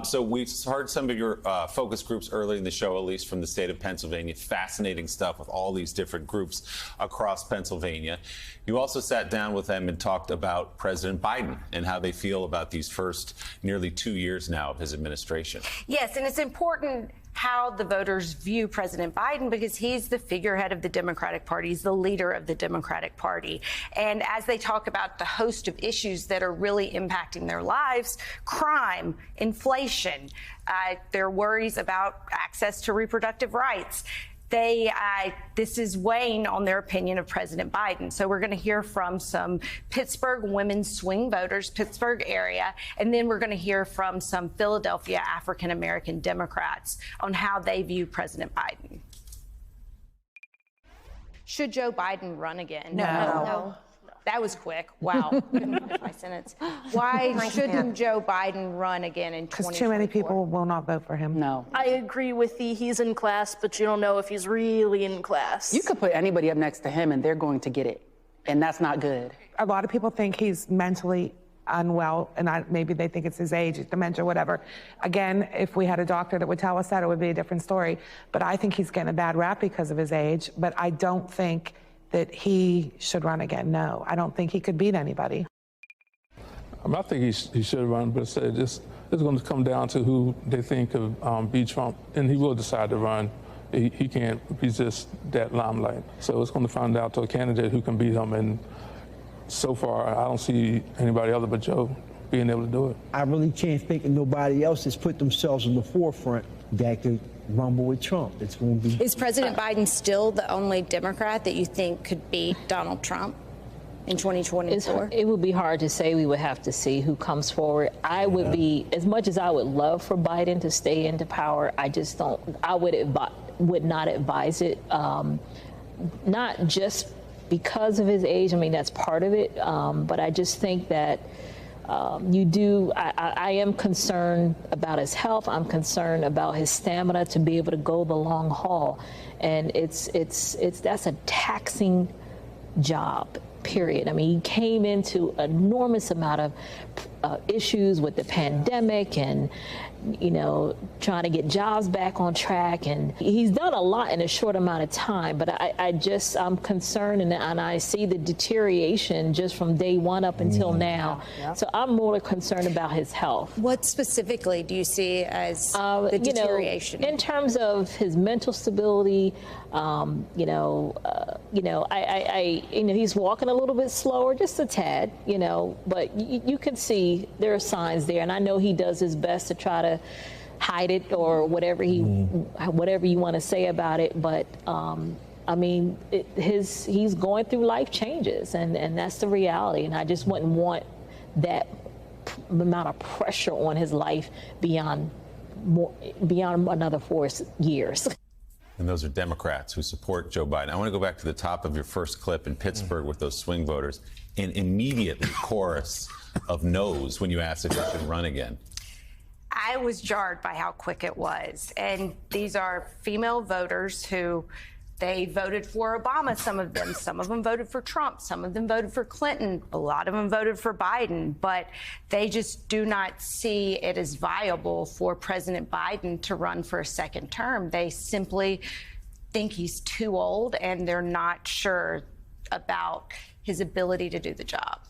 So we heard some of your focus groups early in the show, Elise, from the state of Pennsylvania. Fascinating stuff with all these different groups across Pennsylvania. You also sat down with them and talked about President Biden and how they feel about these first nearly 2 years now of his administration. Yes, and it's important how the voters view President Biden because he's the figurehead of the Democratic Party. He's the leader of the Democratic Party. And as they talk about the host of issues that are really impacting their lives, crime, inflation, their worries about access to reproductive rights, this is weighing on their opinion of President Biden. So we're going to hear from some Pittsburgh women's swing voters, Pittsburgh area, and then we're going to hear from some Philadelphia African-American Democrats on how they view President Biden. Should Joe Biden run again? No. That was quick. Wow. Couldn't finish my sentence. Why shouldn't Joe Biden run again in 2024? Because too many people will not vote for him. No. I agree with he's in class, but you don't know if he's really in class. You could put anybody up next to him and they're going to get it. And that's not good. A lot of people think he's mentally unwell, and maybe they think it's his age, dementia, whatever. Again, if we had a doctor that would tell us that, it would be a different story. But I think he's getting a bad rap because of his age. But I don't think that he should run again. No, I don't think he could beat anybody. I think he should run, but it's going to come down to who they think of beat Trump, and he will decide to run. He can't resist that limelight. So it's going to find out to a candidate who can beat him, and so far I don't see anybody other but Joe being able to do it. I really can't think of nobody else that's put themselves in the forefront that could rumble with Trump. It's going to be. Is President Biden still the only Democrat that you think could beat Donald Trump in 2024? It would be hard to say. We would have to see who comes forward. I would be, as much as I would love for Biden to stay into power, I just don't, I would not advise it. Not just because of his age. I mean, that's part of it. But I just think that I am concerned about his health. I'm concerned about his stamina to be able to go the long haul. And that's a taxing job, period. I mean, he came into an enormous amount of issues with the pandemic and, trying to get jobs back on track. And he's done a lot in a short amount of time, but I'm concerned and I see the deterioration just from day one up until now. Yeah. So I'm more concerned about his health. What specifically do you see as the deterioration? In terms of his mental stability, he's walking a little bit slower, just a tad, but you can see there are signs there. And I know he does his best to try to hide it or whatever whatever you want to say about it. But I mean, he's going through life changes, and that's the reality. And I just wouldn't want that amount of pressure on his life beyond another 4 years. And those are Democrats who support Joe Biden. I want to go back to the top of your first clip in Pittsburgh with those swing voters, and immediately chorus of no's when you asked if he should run again. I was jarred by how quick it was. And these are female voters who they voted for Obama, some of them voted for Trump, some of them voted for Clinton, a lot of them voted for Biden, but they just do not see it as viable for President Biden to run for a second term. They simply think he's too old and they're not sure about his ability to do the job.